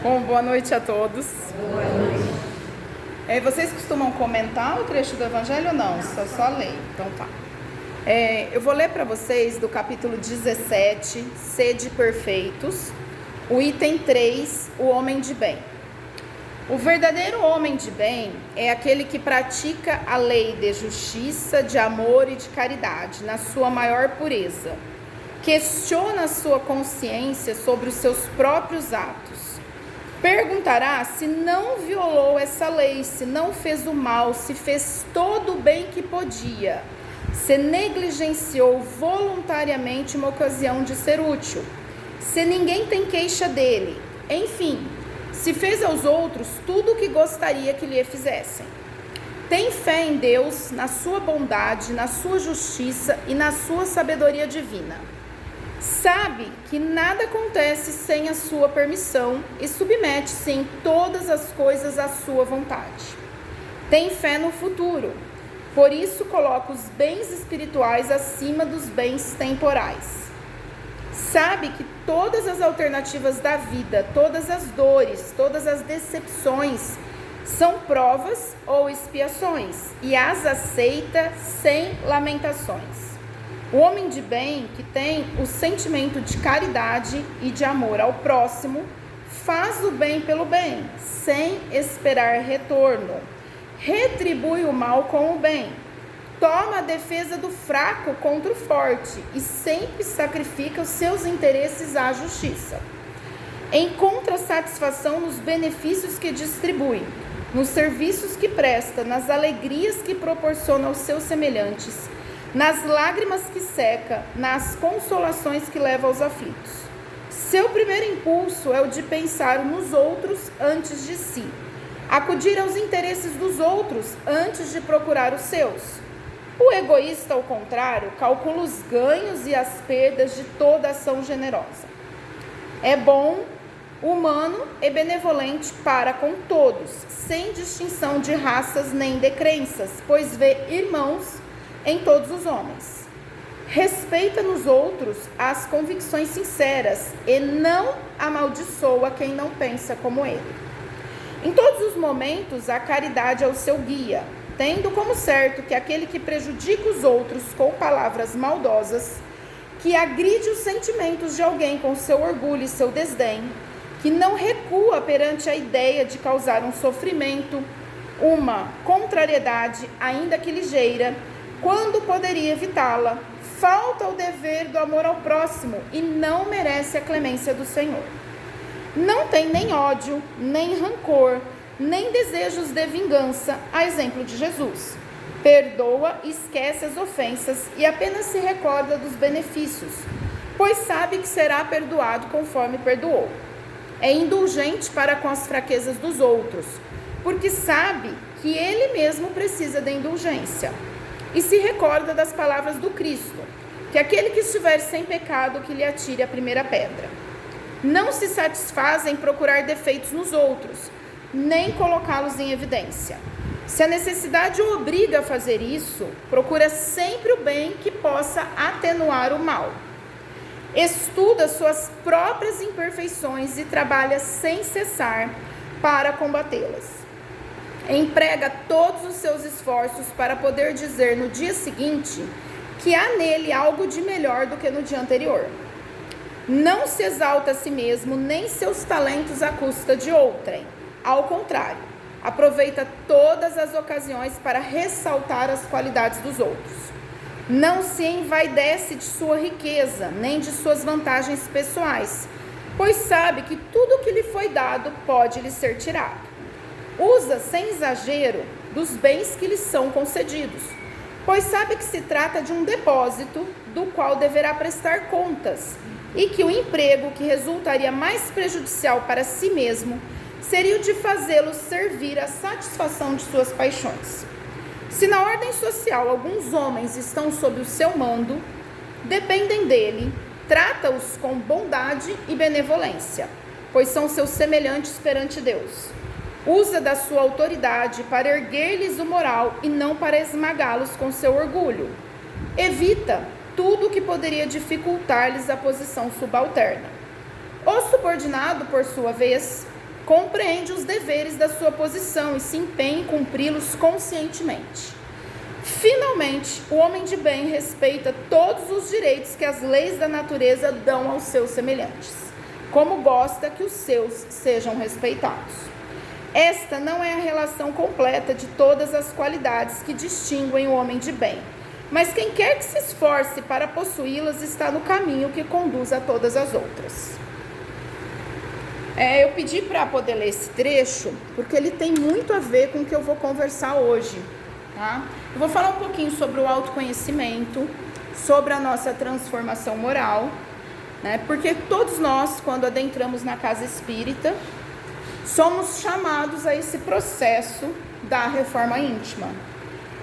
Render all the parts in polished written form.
Bom, boa noite a todos. Boa noite. Vocês costumam comentar o trecho do Evangelho ou não? Só ler. Então tá. Eu vou ler para vocês do capítulo 17, Sede Perfeitos, o item 3, o homem de bem. O verdadeiro homem de bem é aquele que pratica a lei de justiça, de amor e de caridade, na sua maior pureza. Questiona a sua consciência sobre os seus próprios atos. Perguntará se não violou essa lei, se não fez o mal, se fez todo o bem que podia, se negligenciou voluntariamente uma ocasião de ser útil, se ninguém tem queixa dele, enfim, se fez aos outros tudo o que gostaria que lhe fizessem. Tem fé em Deus, na sua bondade, na sua justiça e na sua sabedoria divina. Sabe que nada acontece sem a sua permissão e submete-se em todas as coisas à sua vontade. Tem fé no futuro, por isso coloca os bens espirituais acima dos bens temporais. Sabe que todas as alternativas da vida, todas as dores, todas as decepções são provas ou expiações e as aceita sem lamentações. O homem de bem, que tem o sentimento de caridade e de amor ao próximo, faz o bem pelo bem, sem esperar retorno. Retribui o mal com o bem. Toma a defesa do fraco contra o forte e sempre sacrifica os seus interesses à justiça. Encontra satisfação nos benefícios que distribui, nos serviços que presta, nas alegrias que proporciona aos seus semelhantes, nas lágrimas que seca, nas consolações que leva aos aflitos. Seu primeiro impulso é o de pensar nos outros antes de si, acudir aos interesses dos outros antes de procurar os seus. O egoísta, ao contrário, calcula os ganhos e as perdas de toda ação generosa. É bom, humano e benevolente para com todos, sem distinção de raças nem de crenças, pois vê irmãos em todos os homens. Respeita nos outros as convicções sinceras e não amaldiçoa quem não pensa como ele. Em todos os momentos, a caridade é o seu guia, tendo como certo que aquele que prejudica os outros com palavras maldosas, que agride os sentimentos de alguém com seu orgulho e seu desdém, que não recua perante a ideia de causar um sofrimento, uma contrariedade, ainda que ligeira, quando poderia evitá-la, falta o dever do amor ao próximo e não merece a clemência do Senhor. Não tem nem ódio, nem rancor, nem desejos de vingança, a exemplo de Jesus. Perdoa e esquece as ofensas e apenas se recorda dos benefícios, pois sabe que será perdoado conforme perdoou. É indulgente para com as fraquezas dos outros, porque sabe que ele mesmo precisa de indulgência. E se recorda das palavras do Cristo, que aquele que estiver sem pecado, que lhe atire a primeira pedra. Não se satisfaz em procurar defeitos nos outros, nem colocá-los em evidência. Se a necessidade o obriga a fazer isso, procura sempre o bem que possa atenuar o mal. Estuda suas próprias imperfeições e trabalha sem cessar para combatê-las. Emprega todos os seus esforços para poder dizer no dia seguinte que há nele algo de melhor do que no dia anterior. Não se exalta a si mesmo, nem seus talentos à custa de outrem. Ao contrário, aproveita todas as ocasiões para ressaltar as qualidades dos outros. Não se envaidece de sua riqueza, nem de suas vantagens pessoais, pois sabe que tudo o que lhe foi dado pode lhe ser tirado. Usa sem exagero dos bens que lhe são concedidos, pois sabe que se trata de um depósito do qual deverá prestar contas e que o emprego que resultaria mais prejudicial para si mesmo seria o de fazê-lo servir à satisfação de suas paixões. Se na ordem social alguns homens estão sob o seu mando, dependem dele, trata-os com bondade e benevolência, pois são seus semelhantes perante Deus. Usa da sua autoridade para erguer-lhes o moral e não para esmagá-los com seu orgulho. Evita tudo o que poderia dificultar-lhes a posição subalterna. O subordinado, por sua vez, compreende os deveres da sua posição e se empenha em cumpri-los conscientemente. Finalmente, o homem de bem respeita todos os direitos que as leis da natureza dão aos seus semelhantes, como gosta que os seus sejam respeitados. Esta não é a relação completa de todas as qualidades que distinguem o homem de bem, mas quem quer que se esforce para possuí-las está no caminho que conduz a todas as outras. Eu pedi para poder ler esse trecho, porque ele tem muito a ver com o que eu vou conversar hoje, tá? Eu vou falar um pouquinho sobre o autoconhecimento, sobre a nossa transformação moral, né? Porque todos nós, quando adentramos na casa espírita, somos chamados a esse processo da reforma íntima.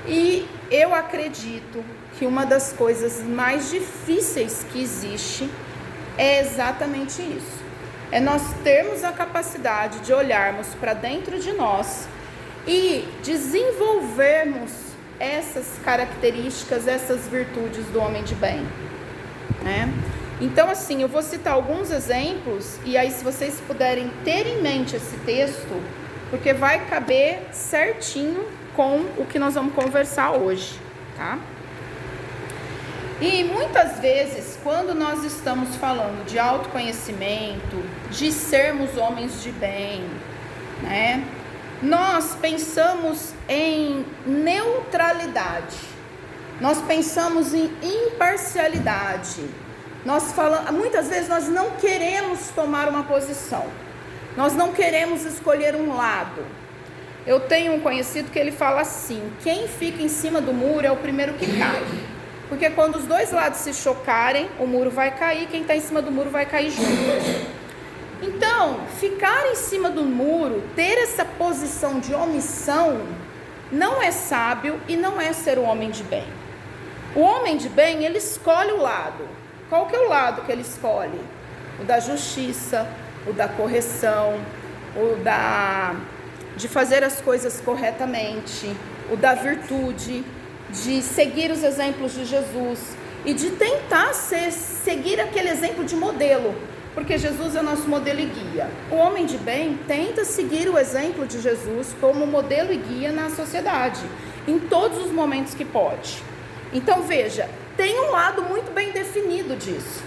E eu acredito que uma das coisas mais difíceis que existe é exatamente isso. É nós termos a capacidade de olharmos para dentro de nós e desenvolvermos essas características, essas virtudes do homem de bem, né? Então, assim, eu vou citar alguns exemplos, e aí se vocês puderem ter em mente esse texto, porque vai caber certinho com o que nós vamos conversar hoje, tá? E muitas vezes, quando nós estamos falando de autoconhecimento, de sermos homens de bem, né, nós pensamos em neutralidade, nós pensamos em imparcialidade, muitas vezes nós não queremos tomar uma posição, nós não queremos escolher um lado. Eu tenho um conhecido que ele fala assim: quem fica em cima do muro é o primeiro que cai, porque quando os dois lados se chocarem, o muro vai cair, quem está em cima do muro vai cair junto. Então, ficar em cima do muro, ter essa posição de omissão, não é sábio e não é ser um homem de bem. O homem de bem, ele escolhe o lado. Qual que é o lado que ele escolhe? O da justiça, o da correção, de fazer as coisas corretamente, o da virtude, de seguir os exemplos de Jesus e de tentar seguir aquele exemplo de modelo, porque Jesus é nosso modelo e guia. O homem de bem tenta seguir o exemplo de Jesus como modelo e guia na sociedade, em todos os momentos que pode. Então veja, tem um lado muito bem definido disso,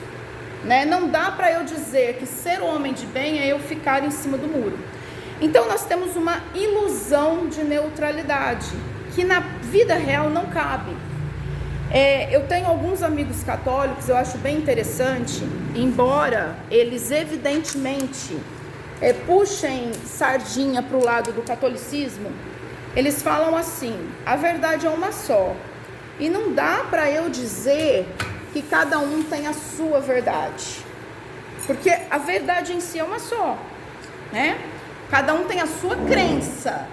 né? Não dá para eu dizer que ser um homem de bem é eu ficar em cima do muro. Então nós temos uma ilusão de neutralidade, que na vida real não cabe. Eu tenho alguns amigos católicos, eu acho bem interessante, embora eles evidentemente puxem sardinha para o lado do catolicismo, eles falam assim: a verdade é uma só, e não dá para eu dizer que cada um tem a sua verdade, porque a verdade em si é uma só, né? Cada um tem a sua crença,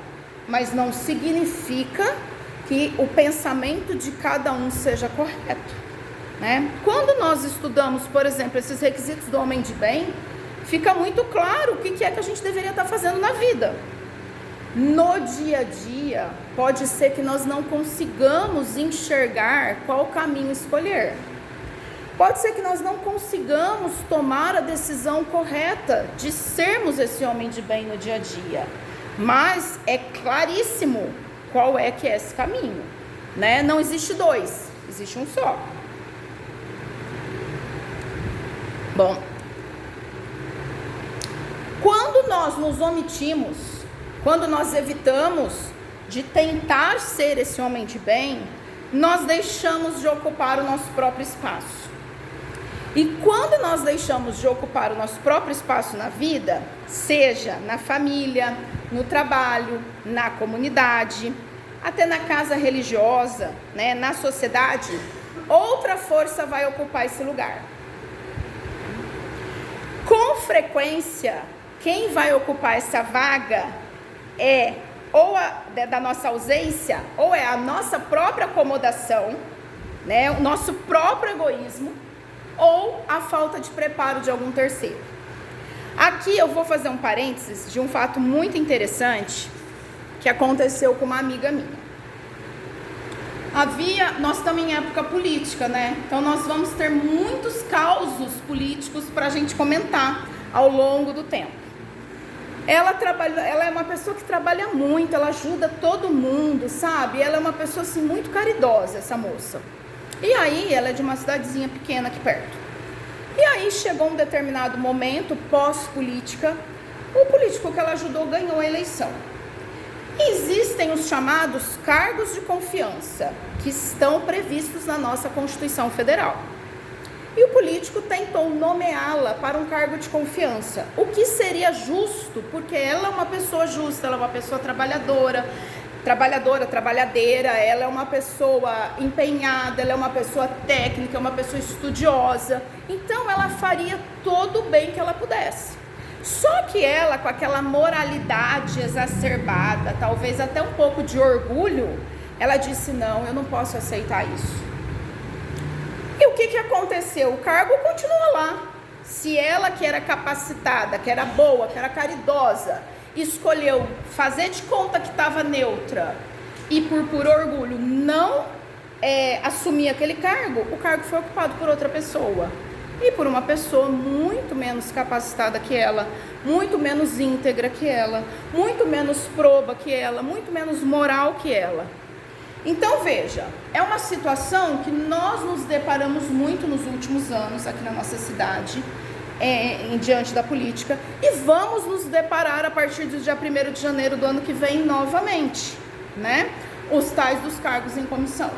mas não significa que o pensamento de cada um seja correto, né? Quando nós estudamos, por exemplo, esses requisitos do homem de bem, fica muito claro o que é que a gente deveria estar fazendo na vida. No dia a dia, pode ser que nós não consigamos enxergar qual caminho escolher. Pode ser que nós não consigamos tomar a decisão correta de sermos esse homem de bem no dia a dia. Mas é claríssimo qual é que é esse caminho, né? Não existe dois, existe um só. Bom, quando nós nos omitimos, quando nós evitamos de tentar ser esse homem de bem, nós deixamos de ocupar o nosso próprio espaço. E quando nós deixamos de ocupar o nosso próprio espaço na vida, seja na família, no trabalho, na comunidade, até na casa religiosa, né, na sociedade, outra força vai ocupar esse lugar. Com frequência, quem vai ocupar essa vaga é ou da nossa ausência, ou é a nossa própria acomodação, né, o nosso próprio egoísmo, ou a falta de preparo de algum terceiro. Aqui eu vou fazer um parênteses de um fato muito interessante que aconteceu com uma amiga minha. Nós estamos em época política, né? Então nós vamos ter muitos causos políticos para a gente comentar ao longo do tempo. Ela é uma pessoa que trabalha muito, ela ajuda todo mundo, sabe? Ela é uma pessoa assim muito caridosa, essa moça. E aí ela é de uma cidadezinha pequena aqui perto. E aí chegou um determinado momento, pós-política, o político que ela ajudou ganhou a eleição. Existem os chamados cargos de confiança, que estão previstos na nossa Constituição Federal. E o político tentou nomeá-la para um cargo de confiança, o que seria justo, porque ela é uma pessoa justa, ela é uma pessoa trabalhadeira, ela é uma pessoa empenhada, ela é uma pessoa técnica, uma pessoa estudiosa, então ela faria todo o bem que ela pudesse. Só que ela, com aquela moralidade exacerbada, talvez até um pouco de orgulho, ela disse: não, eu não posso aceitar isso. E o que aconteceu? O cargo continua lá. Se ela, que era capacitada, que era boa, que era caridosa, escolheu fazer de conta que estava neutra e por orgulho não assumir aquele cargo, o cargo foi ocupado por outra pessoa. E por uma pessoa muito menos capacitada que ela, muito menos íntegra que ela, muito menos proba que ela, muito menos moral que ela. Então veja, é uma situação que nós nos deparamos muito nos últimos anos aqui na nossa cidade, diante da política, e vamos nos deparar a partir do dia 1º de janeiro do ano que vem novamente, né? Os tais dos cargos em comissão.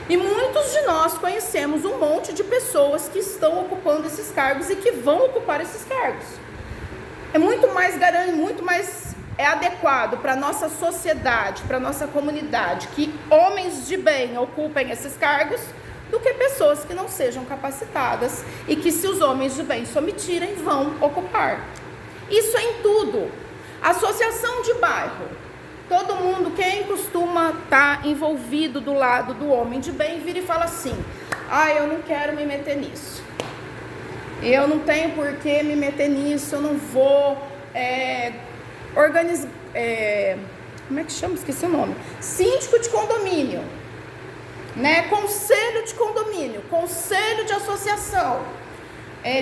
E muitos de nós conhecemos um monte de pessoas que estão ocupando esses cargos e que vão ocupar esses cargos. É muito mais adequado para a nossa sociedade, para a nossa comunidade, que homens de bem ocupem esses cargos, do que pessoas que não sejam capacitadas e que, se os homens de bem se omitirem, vão ocupar. Isso é em tudo. Associação de bairro. Todo mundo, quem costuma estar envolvido do lado do homem de bem, vira e fala assim: eu não quero me meter nisso. Eu não tenho por que me meter nisso, eu não vou organizar... como é que chama? Esqueci o nome. Síndico de condomínio, né? Conselho de condomínio, conselho de associação,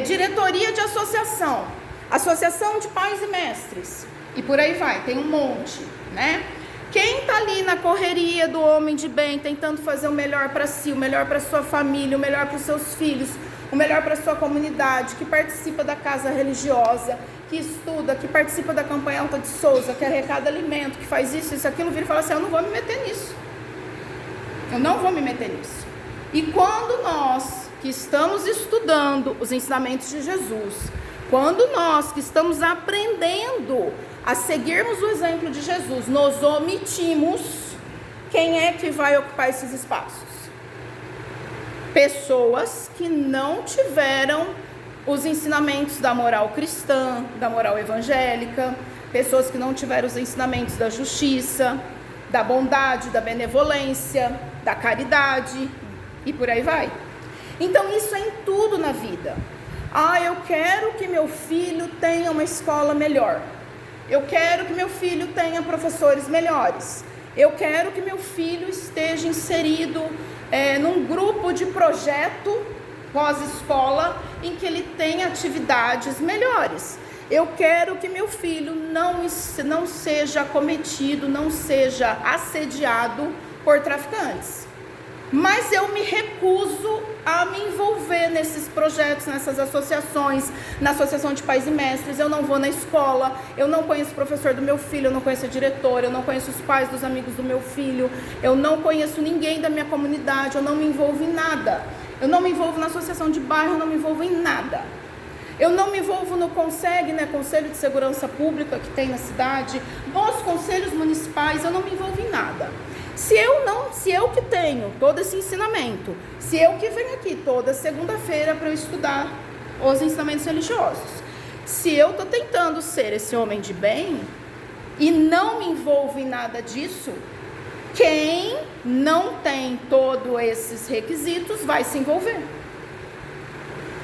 diretoria de associação, associação de pais e mestres, e por aí vai, tem um monte, né? Quem tá ali na correria do homem de bem, tentando fazer o melhor para si, o melhor para sua família, o melhor para os seus filhos, o melhor para sua comunidade, que participa da casa religiosa, que estuda, que participa da campanha Alta de Souza, que arrecada alimento, que faz isso, aquilo, vira e fala assim: eu não vou me meter nisso. Eu não vou me meter nisso. E quando nós, que estamos estudando os ensinamentos de Jesus, quando nós que estamos aprendendo a seguirmos o exemplo de Jesus, nos omitimos, quem é que vai ocupar esses espaços? Pessoas que não tiveram os ensinamentos da moral cristã, da moral evangélica, pessoas que não tiveram os ensinamentos da justiça, da bondade, da benevolência, da caridade, e por aí vai. Então isso é em tudo na vida. Eu quero que meu filho tenha uma escola melhor. Eu quero que meu filho tenha professores melhores. Eu quero que meu filho esteja inserido num grupo de projeto pós-escola em que ele tenha atividades melhores. Eu quero que meu filho não seja acometido, não seja assediado por traficantes. Mas eu me recuso a me envolver nesses projetos, nessas associações, na associação de pais e mestres. Eu não vou na escola, eu não conheço o professor do meu filho, eu não conheço a diretora, eu não conheço os pais dos amigos do meu filho, eu não conheço ninguém da minha comunidade, eu não me envolvo em nada. Eu não me envolvo na associação de bairro, eu não me envolvo em nada. Eu não me envolvo no CONSEG, né, Conselho de Segurança Pública que tem na cidade, nos conselhos municipais, eu não me envolvo em nada. Se eu que tenho todo esse ensinamento, se eu que venho aqui toda segunda-feira para eu estudar os ensinamentos religiosos, se eu estou tentando ser esse homem de bem e não me envolvo em nada disso, quem não tem todos esses requisitos vai se envolver.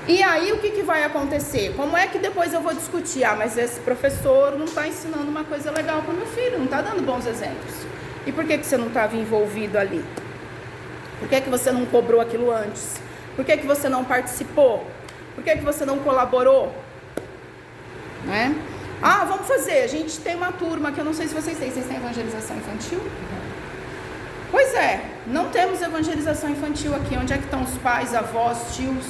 E aí o que vai acontecer? Como é que depois eu vou discutir? Mas esse professor não está ensinando uma coisa legal para o meu filho, não está dando bons exemplos. E por que você não estava envolvido ali? Por que você não cobrou aquilo antes? Por que você não participou? Por que você não colaborou? né? Ah, vamos fazer, a gente tem uma turma que eu não sei se vocês têm evangelização infantil? Pois é, não temos evangelização infantil aqui. Onde é que estão os pais, avós, tios,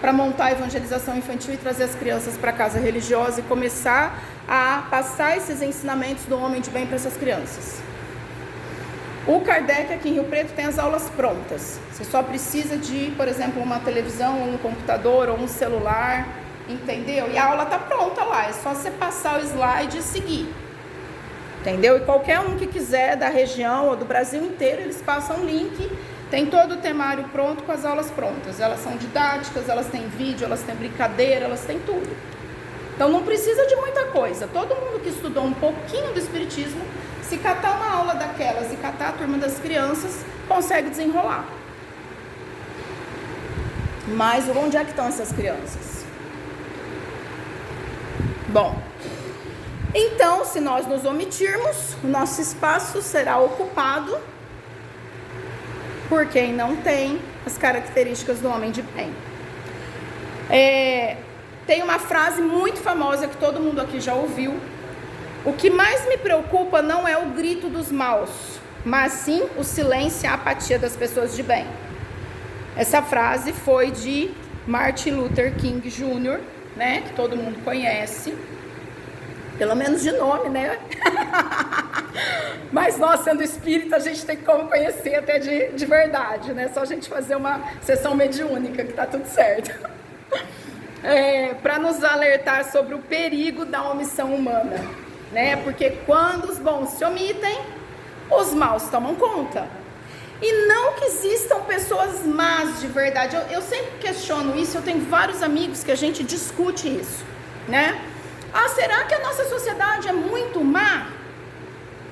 para montar a evangelização infantil e trazer as crianças para a casa religiosa e começar a passar esses ensinamentos do homem de bem para essas crianças? O Kardec aqui em Rio Preto tem as aulas prontas. Você só precisa de, por exemplo, uma televisão, ou um computador, ou um celular, entendeu? E a aula está pronta lá, é só você passar o slide e seguir. Entendeu? E qualquer um que quiser da região ou do Brasil inteiro, eles passam o link, tem todo o temário pronto com as aulas prontas. Elas são didáticas, elas têm vídeo, elas têm brincadeira, elas têm tudo. Então não precisa de muita coisa. Todo mundo que estudou um pouquinho do Espiritismo, se catar uma aula daquelas e catar a turma das crianças, consegue desenrolar. Mas onde é que estão essas crianças? Bom, então, se nós nos omitirmos, o nosso espaço será ocupado por quem não tem as características do homem de bem. Tem uma frase muito famosa que todo mundo aqui já ouviu. O que mais me preocupa não é o grito dos maus, mas sim o silêncio e a apatia das pessoas de bem. Essa frase foi de Martin Luther King Jr., né, que todo mundo conhece. Pelo menos de nome, né? Mas nós, sendo espírita, a gente tem como conhecer até de verdade, né? Só a gente fazer uma sessão mediúnica, que tá tudo certo. Para nos alertar sobre o perigo da omissão humana, né? Porque quando os bons se omitem, os maus tomam conta. E não que existam pessoas más de verdade. Eu sempre questiono isso, eu tenho vários amigos que a gente discute isso, né? Ah, será que a nossa sociedade é muito má?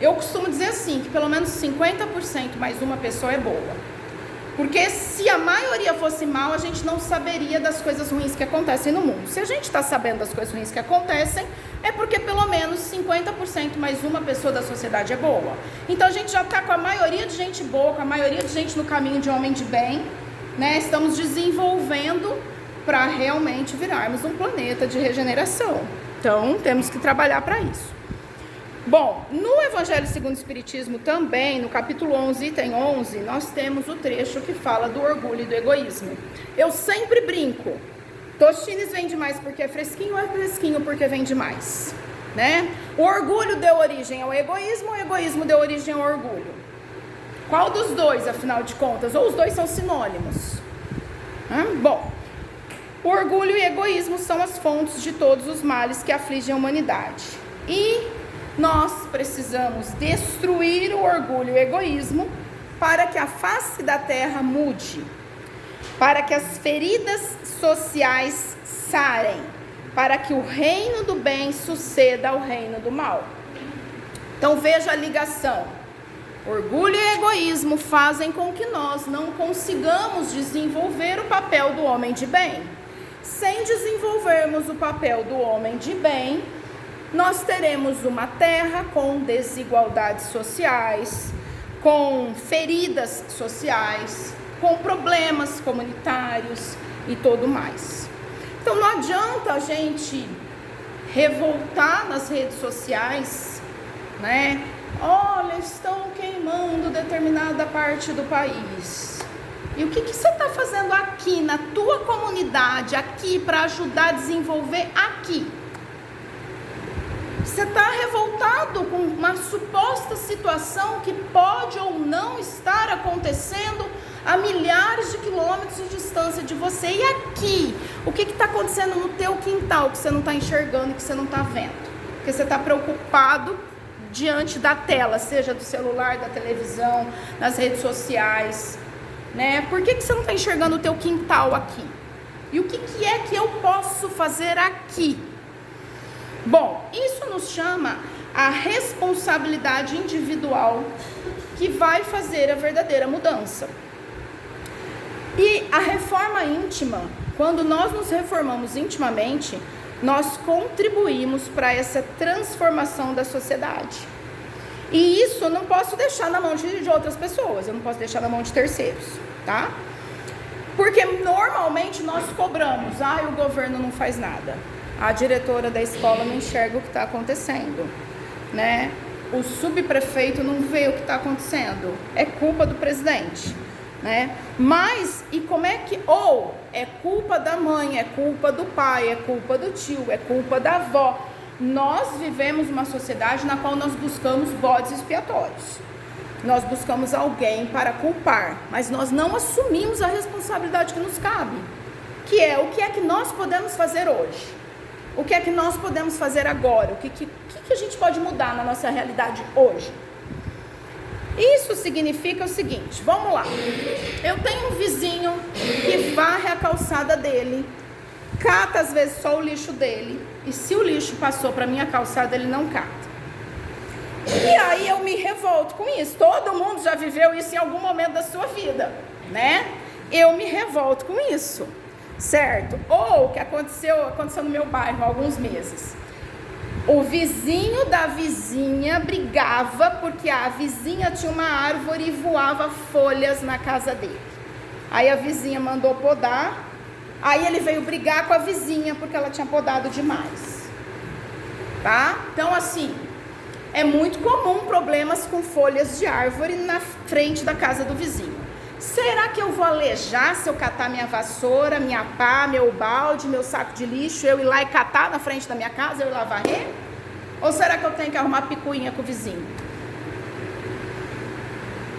Eu costumo dizer assim, que pelo menos 50% mais uma pessoa é boa. Porque se a maioria fosse mal, a gente não saberia das coisas ruins que acontecem no mundo. Se a gente está sabendo das coisas ruins que acontecem, é porque pelo menos 50% mais uma pessoa da sociedade é boa. Então a gente já está com a maioria de gente boa, com a maioria de gente no caminho de homem de bem, né? Estamos desenvolvendo para realmente virarmos um planeta de regeneração. Então, temos que trabalhar para isso. Bom, no Evangelho segundo o Espiritismo também, no capítulo 11, item 11, nós temos o trecho que fala do orgulho e do egoísmo. Eu sempre brinco, Tostines vende mais porque é fresquinho ou é fresquinho porque vende mais, né? O orgulho deu origem ao egoísmo, o egoísmo deu origem ao orgulho. Qual dos dois, afinal de contas? Ou os dois são sinônimos? Bom, o orgulho e o egoísmo são as fontes de todos os males que afligem a humanidade. E nós precisamos destruir o orgulho e o egoísmo para que a face da terra mude, para que as feridas sociais sarem, para que o reino do bem suceda ao reino do mal. Então veja a ligação. Orgulho e egoísmo fazem com que nós não consigamos desenvolver o papel do homem de bem. Sem desenvolvermos o papel do homem de bem, nós teremos uma terra com desigualdades sociais, com feridas sociais, com problemas comunitários e tudo mais. Então não adianta a gente revoltar nas redes sociais, né? Olha, estão queimando determinada parte do país. E o que você está fazendo aqui, na tua comunidade, aqui, para ajudar a desenvolver aqui? Você está revoltado com uma suposta situação que pode ou não estar acontecendo a milhares de quilômetros de distância de você. E aqui, o que está acontecendo no teu quintal que você não está enxergando e que você não está vendo? Porque você está preocupado diante da tela, seja do celular, da televisão, nas redes sociais, né? Por que você não está enxergando o teu quintal aqui? E o que é que eu posso fazer aqui? Bom, isso nos chama a responsabilidade individual que vai fazer a verdadeira mudança. E a reforma íntima, quando nós nos reformamos intimamente, nós contribuímos para essa transformação da sociedade. E isso eu não posso deixar na mão de outras pessoas, eu não posso deixar na mão de terceiros, tá? Porque normalmente nós cobramos, o governo não faz nada. A diretora da escola não enxerga o que está acontecendo, né? O subprefeito não vê o que está acontecendo. É culpa do presidente, né? Mas, e como é que... Ou é culpa da mãe, é culpa do pai, é culpa do tio, é culpa da avó. Nós vivemos uma sociedade na qual nós buscamos bodes expiatórios. Nós buscamos alguém para culpar, mas nós não assumimos a responsabilidade que nos cabe, que é o que é que nós podemos fazer hoje. O que é que nós podemos fazer agora? O que a gente pode mudar na nossa realidade hoje? Isso significa o seguinte, vamos lá. Eu tenho um vizinho que varre a calçada dele, cata às vezes só o lixo dele, e se o lixo passou para minha calçada, ele não cata. E aí eu me revolto com isso. Todo mundo já viveu isso em algum momento da sua vida, né? Eu me revolto com isso, certo? Ou o que aconteceu no meu bairro há alguns meses. O vizinho da vizinha brigava porque a vizinha tinha uma árvore e voava folhas na casa dele. Aí a vizinha mandou podar, aí ele veio brigar com a vizinha porque ela tinha podado demais, tá? Então assim, é muito comum problemas com folhas de árvore na frente da casa do vizinho. Será que eu vou alejar se eu catar minha vassoura, minha pá, meu balde, meu saco de lixo, eu ir lá e catar na frente da minha casa, eu ir lá varrer? Ou será que eu tenho que arrumar picuinha com o vizinho?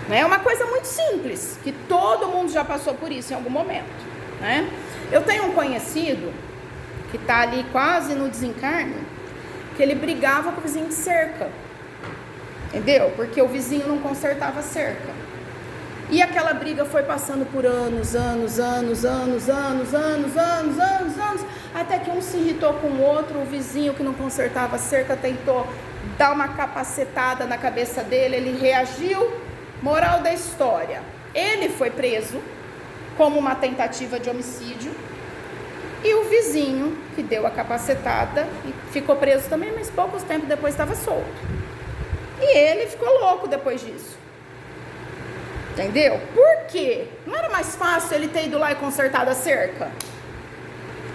É uma coisa muito simples, que todo mundo já passou por isso em algum momento, né? Eu tenho um conhecido que está ali quase no desencarne, que ele brigava com o vizinho de cerca, entendeu? Porque o vizinho não consertava a cerca. E aquela briga foi passando por anos, até que um se irritou com o outro, o vizinho que não consertava a cerca tentou dar uma capacetada na cabeça dele, ele reagiu. Moral da história, ele foi preso como uma tentativa de homicídio, e o vizinho que deu a capacetada ficou preso também, mas poucos tempos depois estava solto. E ele ficou louco depois disso. Entendeu? Por quê? Não era mais fácil ele ter ido lá e consertado a cerca?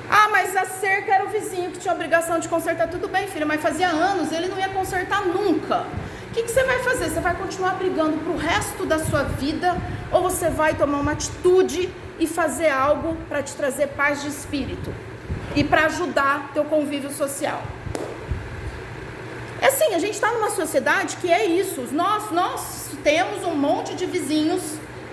Ah, mas a cerca era o vizinho que tinha a obrigação de consertar. Tudo bem, filho, mas fazia anos, ele não ia consertar nunca. O que você vai fazer? Você vai continuar brigando pro resto da sua vida? Ou você vai tomar uma atitude e fazer algo para te trazer paz de espírito? E para ajudar teu convívio social? É assim, a gente está numa sociedade que é isso. Nós temos um monte de vizinhos,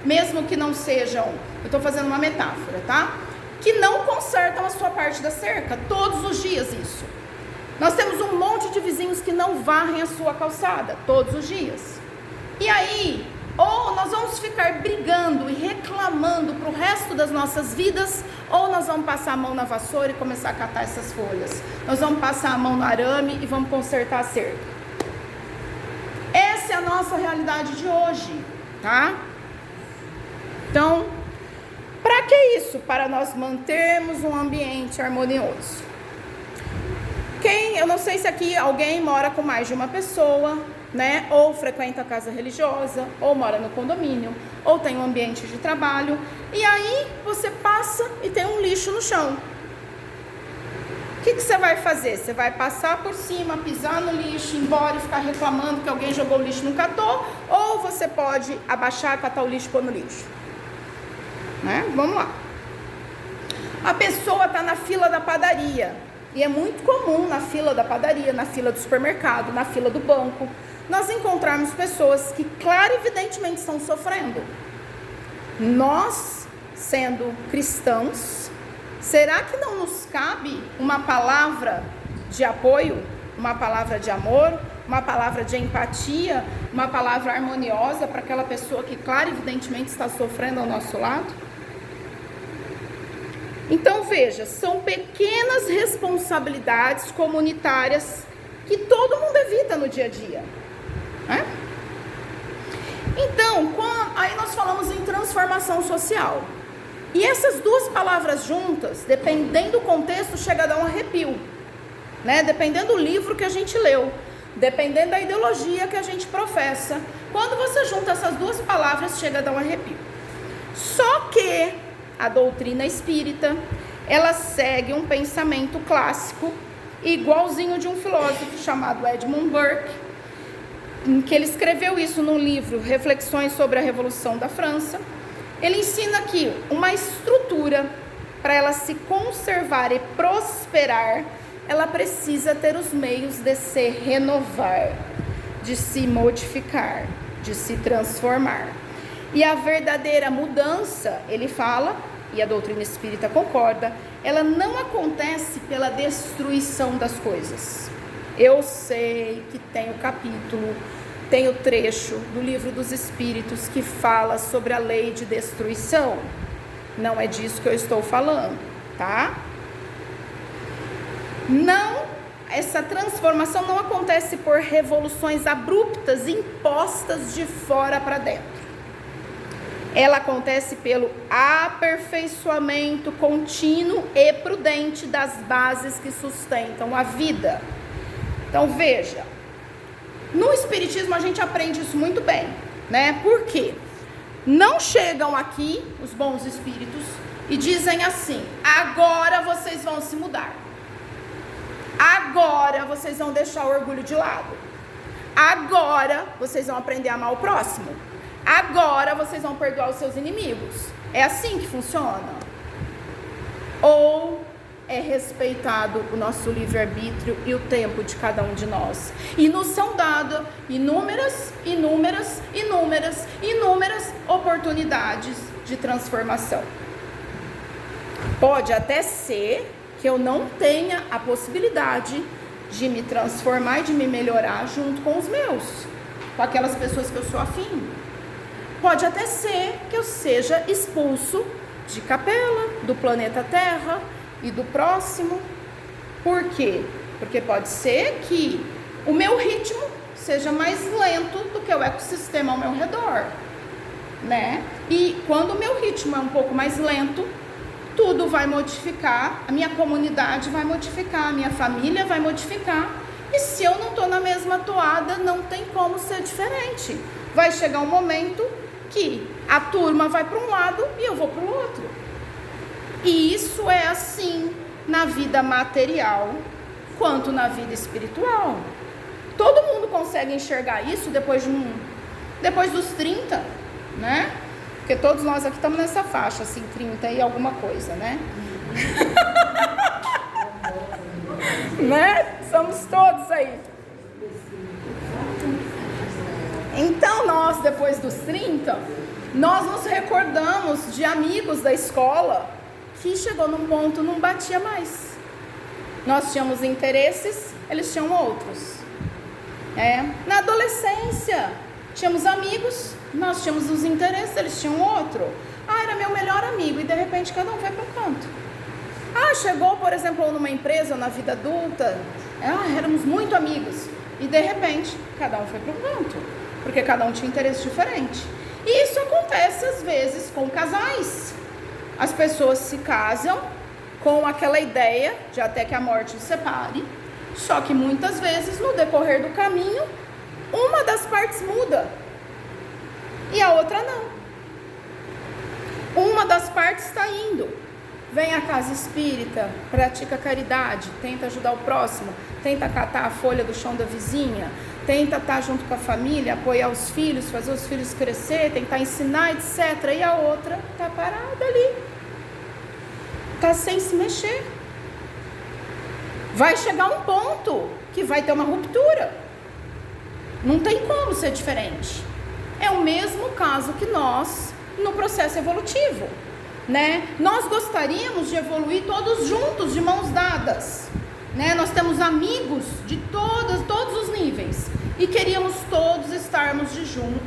mesmo que não sejam, eu estou fazendo uma metáfora, tá? Que não consertam a sua parte da cerca, todos os dias isso. Nós temos um monte de vizinhos que não varrem a sua calçada, todos os dias. E aí, ou nós vamos ficar brigando e reclamando para o resto das nossas vidas, ou nós vamos passar a mão na vassoura e começar a catar essas folhas. Nós vamos passar a mão no arame e vamos consertar a cerca. Essa é a nossa realidade de hoje, tá? Então, para que isso? Para nós mantermos um ambiente harmonioso. Eu não sei se aqui alguém mora com mais de uma pessoa, né? Ou frequenta a casa religiosa, ou mora no condomínio, ou tem um ambiente de trabalho, e aí você passa e tem um lixo no chão. O que você vai fazer? Você vai passar por cima, pisar no lixo, ir embora e ficar reclamando que alguém jogou o lixo e não catou, ou você pode abaixar, catar o lixo e pôr no lixo, né? Vamos lá. A pessoa está na fila da padaria, e é muito comum na fila da padaria, na fila do supermercado, na fila do banco, nós encontrarmos pessoas que, claro e evidentemente, estão sofrendo. Nós, sendo cristãos, será que não nos cabe uma palavra de apoio, uma palavra de amor, uma palavra de empatia, uma palavra harmoniosa para aquela pessoa que, claro e evidentemente, está sofrendo ao nosso lado? Então, veja, são pequenas responsabilidades comunitárias que todo mundo evita no dia a dia, né? Então, aí nós falamos em transformação social. E essas duas palavras juntas, dependendo do contexto, chega a dar um arrepio, né? Dependendo do livro que a gente leu, dependendo da ideologia que a gente professa, quando você junta essas duas palavras, chega a dar um arrepio. Só que a doutrina espírita, ela segue um pensamento clássico, igualzinho de um filósofo chamado Edmund Burke, em que ele escreveu isso num livro, Reflexões sobre a Revolução da França. Ele ensina que uma estrutura, para ela se conservar e prosperar, ela precisa ter os meios de se renovar, de se modificar, de se transformar. E a verdadeira mudança, ele fala, e a doutrina espírita concorda, ela não acontece pela destruição das coisas. Eu sei que tem o capítulo, tem o trecho do Livro dos Espíritos que fala sobre a lei de destruição. Não é disso que eu estou falando, tá? Não, essa transformação não acontece por revoluções abruptas impostas de fora para dentro. Ela acontece pelo aperfeiçoamento contínuo e prudente das bases que sustentam a vida. Então veja, no Espiritismo a gente aprende isso muito bem, né? Por quê? Não chegam aqui os bons espíritos e dizem assim: agora vocês vão se mudar, agora vocês vão deixar o orgulho de lado, agora vocês vão aprender a amar o próximo, agora vocês vão perdoar os seus inimigos. É assim que funciona? Ou é respeitado o nosso livre-arbítrio e o tempo de cada um de nós? E nos são dadas inúmeras oportunidades de transformação. Pode até ser que eu não tenha a possibilidade de me transformar e de me melhorar junto com os meus, com aquelas pessoas que eu sou afim. Pode até ser que eu seja expulso de capela, do planeta Terra e do próximo. Por quê? Porque pode ser que o meu ritmo seja mais lento do que o ecossistema ao meu redor, né? E quando o meu ritmo é um pouco mais lento, tudo vai modificar, a minha comunidade vai modificar, a minha família vai modificar. E se eu não estou na mesma toada, não tem como ser diferente. Vai chegar um momento que a turma vai para um lado e eu vou para o outro. E isso é assim na vida material quanto na vida espiritual. Todo mundo consegue enxergar isso depois dos 30, né? Porque todos nós aqui estamos nessa faixa, assim, 30 e alguma coisa, né? Né? Somos todos aí. Então nós, depois dos 30, nós nos recordamos de amigos da escola que chegou num ponto, não batia mais. Nós tínhamos interesses, eles tinham outros. Na adolescência, tínhamos amigos, nós tínhamos os interesses, eles tinham outro. Era meu melhor amigo, e de repente cada um vai para um canto. Chegou, por exemplo, numa empresa, na vida adulta, éramos muito amigos, e de repente cada um foi para um canto, porque cada um tinha interesse diferente. E isso acontece às vezes com casais. As pessoas se casam com aquela ideia de até que a morte os separe, só que muitas vezes no decorrer do caminho uma das partes muda e a outra não. Uma das partes está indo, vem à casa espírita, pratica caridade, tenta ajudar o próximo, tenta catar a folha do chão da vizinha, tenta estar junto com a família, apoiar os filhos, fazer os filhos crescer, tentar ensinar, etc. E a outra está parada ali, está sem se mexer. Vai chegar um ponto que vai ter uma ruptura. Não tem como ser diferente. É o mesmo caso que nós no processo evolutivo, né? Nós gostaríamos de evoluir todos juntos, de mãos dadas, né? Nós temos amigos de todos os níveis e queríamos todos estarmos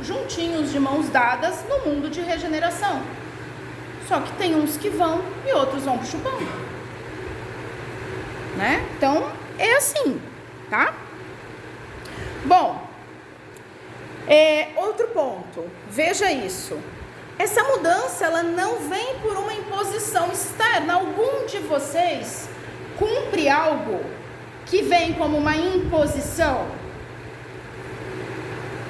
juntinhos, de mãos dadas, no mundo de regeneração. Só que tem uns que vão e outros vão pro chupão, né? Então é assim, tá? Bom, outro ponto, veja isso. Essa mudança, ela não vem por uma imposição externa. Algum de vocês cumpre algo que vem como uma imposição?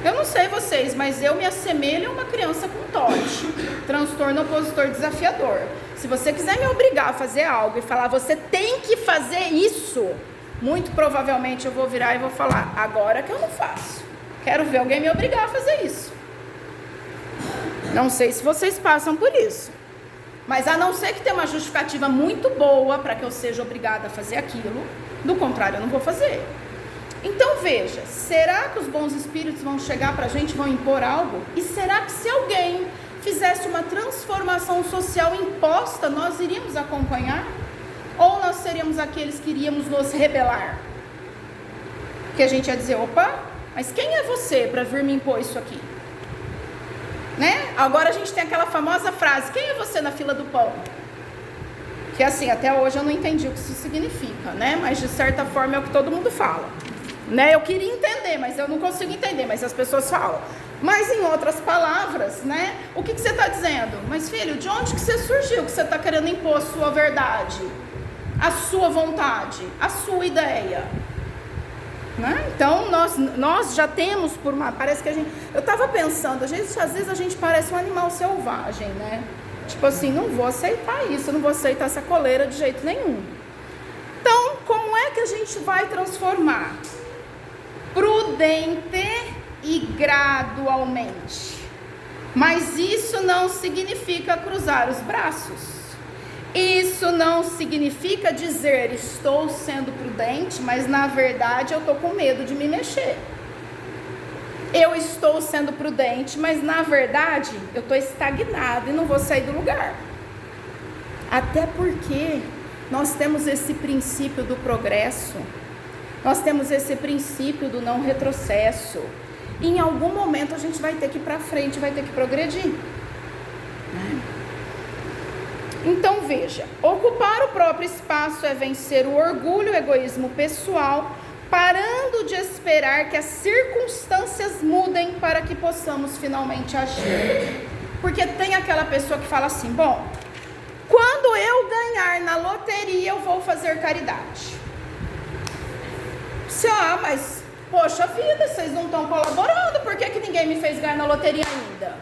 Eu não sei vocês, mas eu me assemelho a uma criança com TOD, transtorno opositor desafiador. Se você quiser me obrigar a fazer algo e falar, você tem que fazer isso, muito provavelmente eu vou virar e vou falar, agora que eu não faço. Quero ver alguém me obrigar a fazer isso. Não sei se vocês passam por isso. Mas a não ser que tenha uma justificativa muito boa para que eu seja obrigada a fazer aquilo, do contrário eu não vou fazer. Então veja, será que os bons espíritos vão chegar para a gente, vão impor algo? E será que se alguém fizesse uma transformação social imposta, nós iríamos acompanhar? Ou nós seríamos aqueles que iríamos nos rebelar? Que a gente ia dizer, opa, mas quem é você para vir me impor isso aqui? Né? Agora a gente tem aquela famosa frase, quem é você na fila do pão? Que assim, até hoje eu não entendi o que isso significa, né? Mas de certa forma é o que todo mundo fala, né? Eu queria entender, mas eu não consigo entender, mas as pessoas falam. Mas em outras palavras, né? O que você está dizendo? Mas filho, de onde que você surgiu que você está querendo impor a sua verdade? A sua vontade? A sua ideia? Né? Então nós já temos por uma... Parece que a gente... Eu estava pensando, às vezes a gente parece um animal selvagem, né? Tipo assim, não vou aceitar isso, não vou aceitar essa coleira de jeito nenhum. Então, como é que a gente vai transformar? Prudente e gradualmente. Mas isso não significa cruzar os braços. Isso não significa dizer, estou sendo prudente, mas na verdade eu estou com medo de me mexer. Eu estou sendo prudente, mas na verdade eu estou estagnado e não vou sair do lugar. Até porque nós temos esse princípio do progresso, nós temos esse princípio do não retrocesso. Em algum momento a gente vai ter que ir para frente, vai ter que progredir. Então veja, ocupar o próprio espaço é vencer o orgulho, o egoísmo pessoal, parando de esperar que as circunstâncias mudem para que possamos finalmente agir. Porque tem aquela pessoa que fala assim, bom, quando eu ganhar na loteria eu vou fazer caridade. Mas poxa vida, vocês não estão colaborando, por que ninguém me fez ganhar na loteria ainda?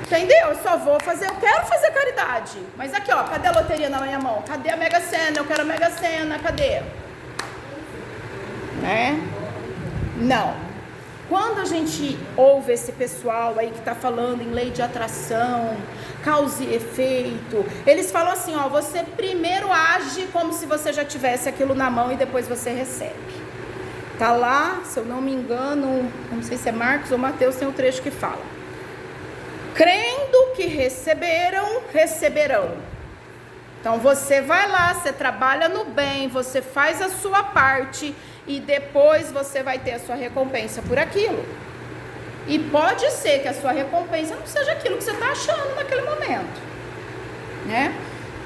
Entendeu? Eu só vou fazer, eu quero fazer caridade. Mas aqui, ó, cadê a loteria na minha mão? Cadê a Mega Sena? Eu quero a Mega Sena, cadê? Né? Não. Quando a gente ouve esse pessoal aí que está falando em lei de atração, causa e efeito, eles falam assim, ó, você primeiro age como se você já tivesse aquilo na mão e depois você recebe. Tá lá, se eu não me engano, não sei se é Marcos ou Mateus, tem um trecho que fala. Crendo que receberam, receberão. Então você vai lá, você trabalha no bem, você faz a sua parte e depois você vai ter a sua recompensa por aquilo. E pode ser que a sua recompensa não seja aquilo que você está achando naquele momento, né?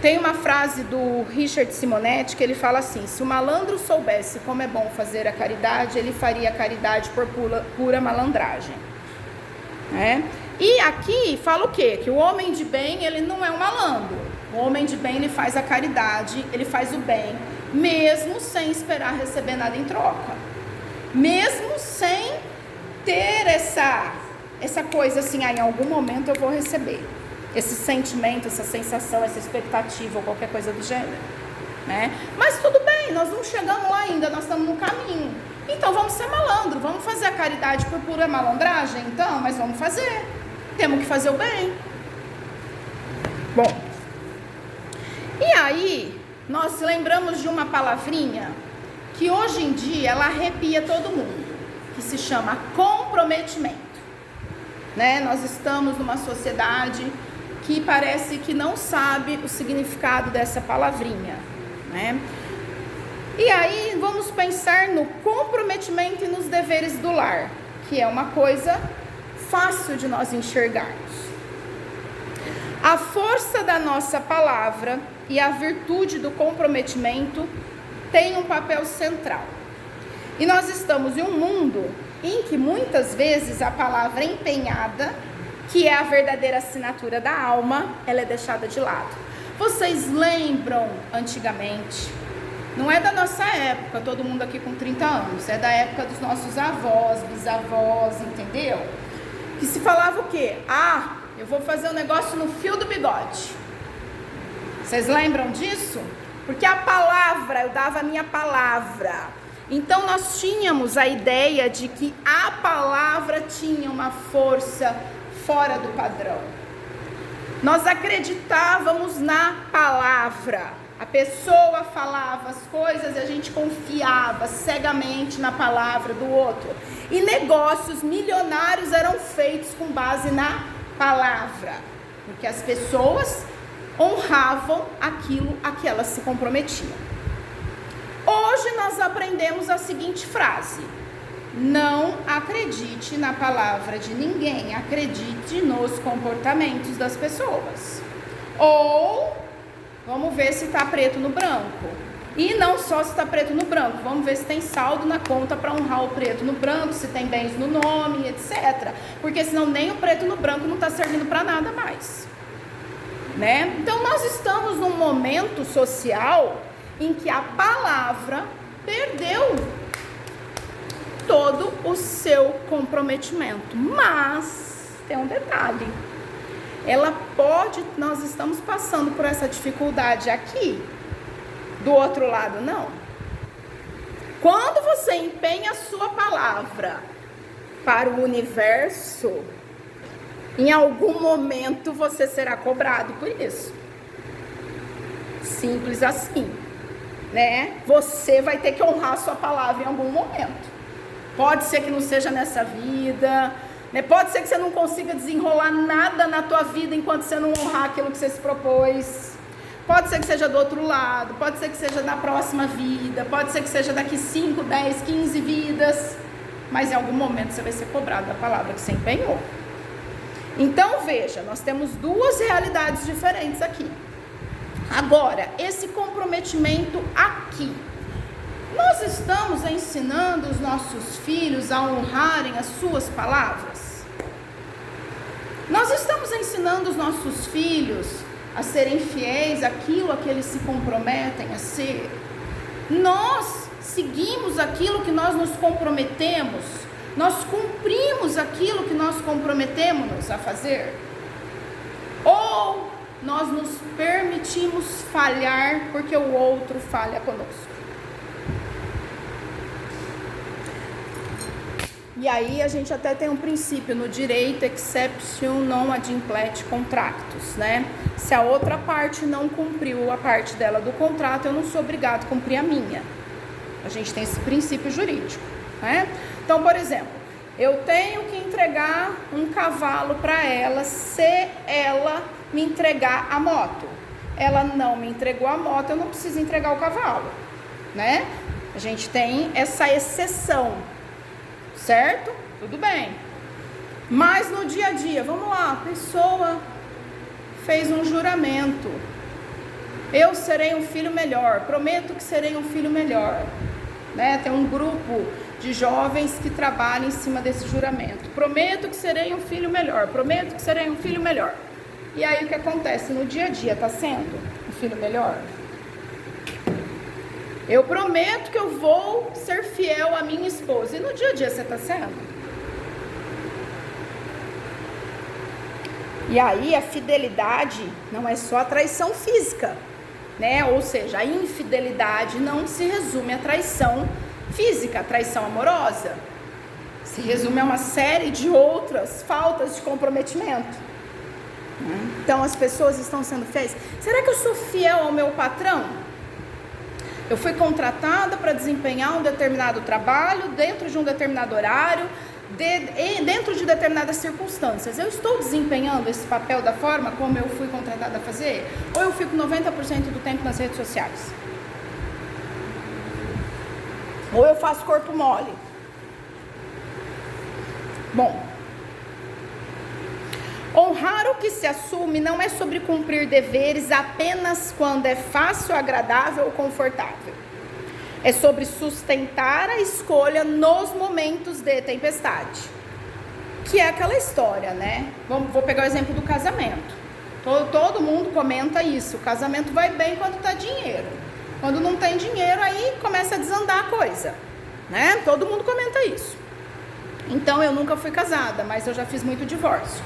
Tem uma frase do Richard Simonetti que ele fala assim, se o malandro soubesse como é bom fazer a caridade, ele faria a caridade por pura malandragem, né? E aqui fala o quê? Que o homem de bem, ele não é um malandro. O homem de bem, ele faz a caridade, ele faz o bem, mesmo sem esperar receber nada em troca. Mesmo sem ter essa coisa assim, em algum momento eu vou receber. Esse sentimento, essa sensação, essa expectativa ou qualquer coisa do gênero, né? Mas tudo bem, nós não chegamos lá ainda, nós estamos no caminho. Então vamos ser malandro, vamos fazer a caridade por pura malandragem? Então, mas vamos fazer. Temos que fazer o bem. Bom, e aí nós lembramos de uma palavrinha que hoje em dia ela arrepia todo mundo, que se chama comprometimento, né? Nós estamos numa sociedade que parece que não sabe o significado dessa palavrinha, né? E aí vamos pensar no comprometimento e nos deveres do lar, que é uma coisa fácil de nós enxergarmos. A força da nossa palavra e a virtude do comprometimento têm um papel central. E nós estamos em um mundo em que muitas vezes a palavra empenhada, que é a verdadeira assinatura da alma, ela é deixada de lado. Vocês lembram antigamente Não é da nossa época, todo mundo aqui com 30 anos, é da época dos nossos avós, bisavós, entendeu? Que se falava o quê? Ah, eu vou fazer um negócio no fio do bigode. Vocês lembram disso? Porque a palavra, eu dava a minha palavra. Então nós tínhamos a ideia de que a palavra tinha uma força fora do padrão. Nós acreditávamos na palavra. A pessoa falava as coisas e a gente confiava cegamente na palavra do outro. E negócios milionários eram feitos com base na palavra. Porque as pessoas honravam aquilo a que elas se comprometiam. Hoje nós aprendemos a seguinte frase: não acredite na palavra de ninguém, acredite nos comportamentos das pessoas. Ou, vamos ver se está preto no branco. E não só se está preto no branco, vamos ver se tem saldo na conta para honrar o preto no branco, se tem bens no nome, etc. Porque senão nem o preto no branco não está servindo para nada mais. Né? Então nós estamos num momento social em que a palavra perdeu todo o seu comprometimento. Mas tem um detalhe. Nós estamos passando por essa dificuldade aqui, do outro lado não. Quando você empenha a sua palavra para o universo, em algum momento você será cobrado por isso. Simples assim, né? Você vai ter que honrar a sua palavra em algum momento. Pode ser que não seja nessa vida, né? Pode ser que você não consiga desenrolar nada na tua vida enquanto você não honrar aquilo que você se propôs. Pode ser que seja do outro lado, pode ser que seja da próxima vida, pode ser que seja daqui 5, 10, 15 vidas, mas em algum momento você vai ser cobrado da palavra que você empenhou. Então veja, nós temos duas realidades diferentes aqui. Agora, esse comprometimento aqui, nós estamos ensinando os nossos filhos a honrarem as suas palavras? Nós estamos ensinando os nossos filhos a serem fiéis àquilo a que eles se comprometem a ser? Nós seguimos aquilo que nós nos comprometemos? Nós cumprimos aquilo que nós comprometemos a fazer? Ou nós nos permitimos falhar porque o outro falha conosco? E aí a gente até tem um princípio no direito, exception non adimplete contractus, né? Se a outra parte não cumpriu a parte dela do contrato, eu não sou obrigado a cumprir a minha. A gente tem esse princípio jurídico, né? Então, por exemplo, eu tenho que entregar um cavalo para ela se ela me entregar a moto. Ela não me entregou a moto, eu não preciso entregar o cavalo, né? A gente tem essa exceção, certo? Tudo bem. Mas no dia a dia, vamos lá, a pessoa fez um juramento. Eu serei um filho melhor, prometo que serei um filho melhor, né? Tem um grupo de jovens que trabalham em cima desse juramento. Prometo que serei um filho melhor, prometo que serei um filho melhor. E aí o que acontece no dia a dia? Está sendo um filho melhor? Eu prometo que eu vou ser fiel à minha esposa. E no dia a dia você está sendo? E aí a fidelidade não é só a traição física, né? Ou seja, a infidelidade não se resume à traição física, à traição amorosa. Se resume a uma série de outras faltas de comprometimento. Então as pessoas estão sendo fiéis. Será que eu sou fiel ao meu patrão? Eu fui contratada para desempenhar um determinado trabalho dentro de um determinado horário, dentro de determinadas circunstâncias. Eu estou desempenhando esse papel da forma como eu fui contratada a fazer? Ou eu fico 90% do tempo nas redes sociais? Ou eu faço corpo mole? Bom, honrar o que se assume não é sobre cumprir deveres apenas quando é fácil, agradável ou confortável. É sobre sustentar a escolha nos momentos de tempestade. Que é aquela história, né? Vou pegar o exemplo do casamento. Todo mundo comenta isso. O casamento vai bem quando tá dinheiro. Quando não tem dinheiro, aí começa a desandar a coisa, né? Todo mundo comenta isso. Então, eu nunca fui casada, mas eu já fiz muito divórcio.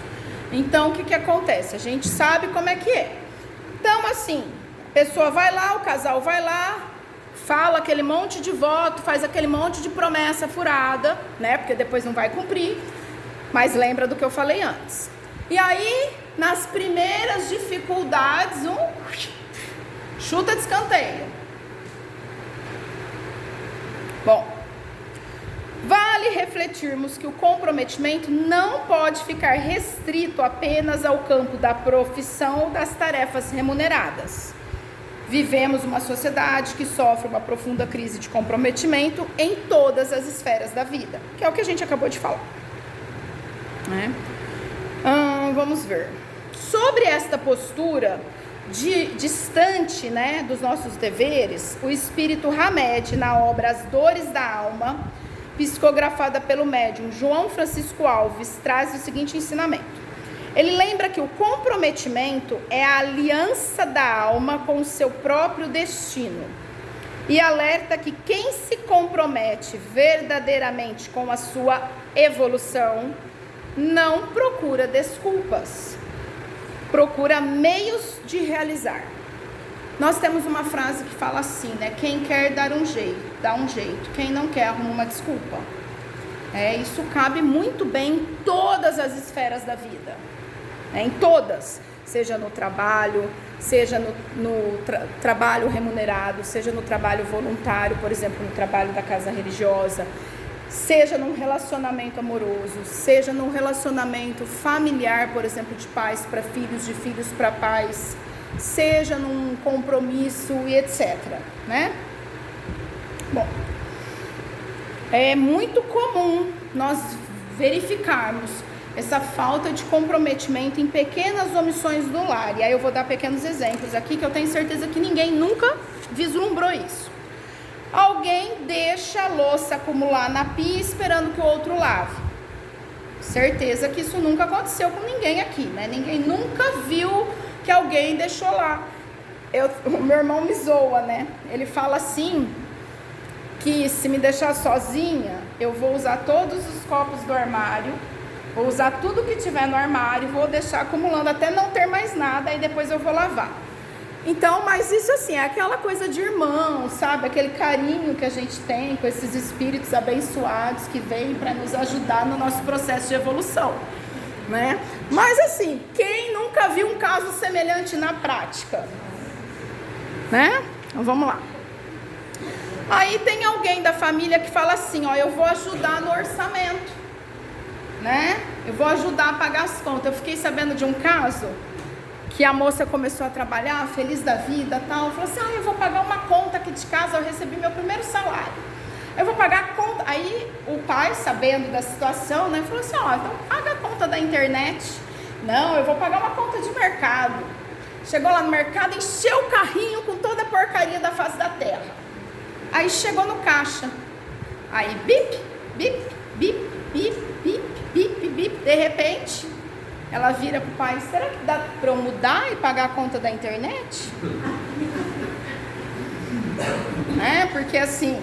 Então, o que acontece? A gente sabe como é que é. Então, assim, a pessoa vai lá, o casal vai lá, fala aquele monte de voto, faz aquele monte de promessa furada, né? Porque depois não vai cumprir. Mas lembra do que eu falei antes. E aí, nas primeiras dificuldades, chuta de escanteio. Bom, vale refletirmos que o comprometimento não pode ficar restrito apenas ao campo da profissão ou das tarefas remuneradas. Vivemos uma sociedade que sofre uma profunda crise de comprometimento em todas as esferas da vida, que é o que a gente acabou de falar. Né? Vamos ver. Sobre esta postura distante, né, dos nossos deveres, o espírito Hamed, na obra As Dores da Alma, psicografada pelo médium João Francisco Alves, traz o seguinte ensinamento. Ele lembra que o comprometimento é a aliança da alma com o seu próprio destino e alerta que quem se compromete verdadeiramente com a sua evolução não procura desculpas, procura meios de realizar. Nós temos uma frase que fala assim, né? Quem quer dar um jeito, dá um jeito. Quem não quer, arruma uma desculpa. Isso cabe muito bem em todas as esferas da vida. Em todas. Seja no trabalho, seja no trabalho remunerado, seja no trabalho voluntário, por exemplo, no trabalho da casa religiosa, seja num relacionamento amoroso, seja num relacionamento familiar, por exemplo, de pais para filhos, de filhos para pais, seja num compromisso e etc, né? Bom, é muito comum nós verificarmos essa falta de comprometimento em pequenas omissões do lar. E aí eu vou dar pequenos exemplos aqui que eu tenho certeza que ninguém nunca vislumbrou isso. Alguém deixa a louça acumular na pia esperando que o outro lave. Certeza que isso nunca aconteceu com ninguém aqui, né? Ninguém nunca viu que alguém deixou lá. O meu irmão me zoa, né? Ele fala assim, que se me deixar sozinha, eu vou usar todos os copos do armário, vou usar tudo que tiver no armário, vou deixar acumulando até não ter mais nada, e depois eu vou lavar. Então, mas isso assim, é aquela coisa de irmão, sabe? Aquele carinho que a gente tem com esses espíritos abençoados que vêm para nos ajudar no nosso processo de evolução, né? Mas assim, quem nunca viu um caso semelhante na prática? Né? Então vamos lá. Aí tem alguém da família que fala assim, ó, eu vou ajudar no orçamento, né? Eu vou ajudar a pagar as contas. Eu fiquei sabendo de um caso que a moça começou a trabalhar, feliz da vida, tal, falou assim, eu vou pagar uma conta aqui de casa, eu recebi meu primeiro salário, eu vou pagar a conta. Aí o pai, sabendo da situação, né, falou assim, então paga a conta da internet. Não, eu vou pagar uma conta de mercado. Chegou lá no mercado, encheu o carrinho com toda a porcaria da face da terra. Aí chegou no caixa, aí bip, bip, bip, bip, bip, bip, bip, de repente ela vira pro pai, será que dá para eu mudar e pagar a conta da internet? Porque assim,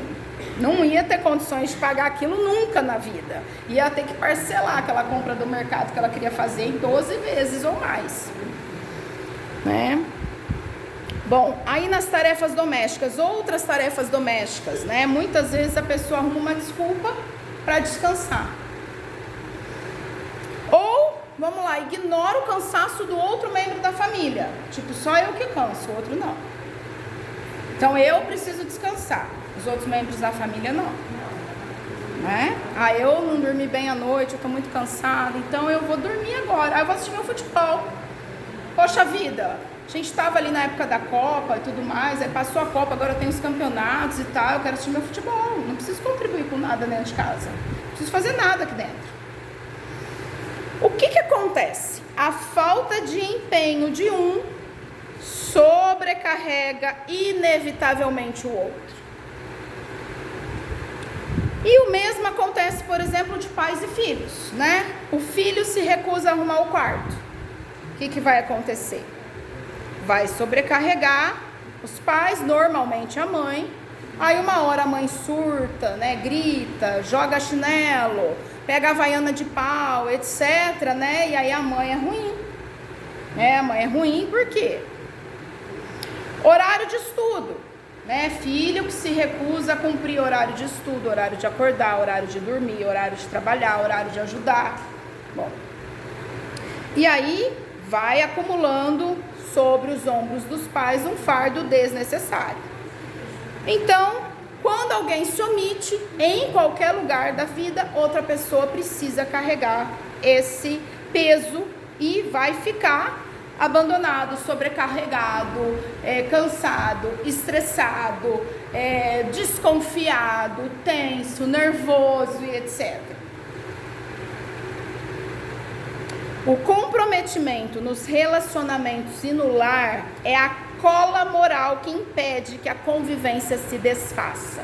não ia ter condições de pagar aquilo nunca na vida. Ia ter que parcelar aquela compra do mercado que ela queria fazer em 12 vezes ou mais. Né? Bom, aí nas tarefas domésticas, outras tarefas domésticas, né? Muitas vezes a pessoa arruma uma desculpa para descansar. Ou, vamos lá, ignora o cansaço do outro membro da família. Tipo, só eu que canso, o outro não. Então eu preciso descansar, os outros membros da família não. Né? Eu não dormi bem à noite, eu tô muito cansada, então eu vou dormir agora. Eu vou assistir meu futebol. Poxa vida, a gente estava ali na época da Copa e tudo mais, aí passou a Copa, agora tem os campeonatos e tal, eu quero assistir meu futebol, não preciso contribuir com nada dentro de casa, não preciso fazer nada aqui dentro. O que acontece? A falta de empenho de um sobrecarrega inevitavelmente o outro. E o mesmo acontece, por exemplo, de pais e filhos, né? O filho se recusa a arrumar o quarto. O que vai acontecer? Vai sobrecarregar Os pais, normalmente a mãe, aí uma hora a mãe surta, né, grita, joga chinelo, pega a havaiana de pau, etc, né, e aí a mãe é ruim, né, a mãe é ruim por quê? Horário de estudo, né, filho que se recusa a cumprir horário de estudo, horário de acordar, horário de dormir, horário de trabalhar, horário de ajudar, bom, e aí vai acumulando sobre os ombros dos pais um fardo desnecessário. Então, quando alguém se omite em qualquer lugar da vida, outra pessoa precisa carregar esse peso e vai ficar abandonado, sobrecarregado, cansado, estressado, desconfiado, tenso, nervoso e etc. O comprometimento nos relacionamentos e no lar é a cola moral que impede que a convivência se desfaça.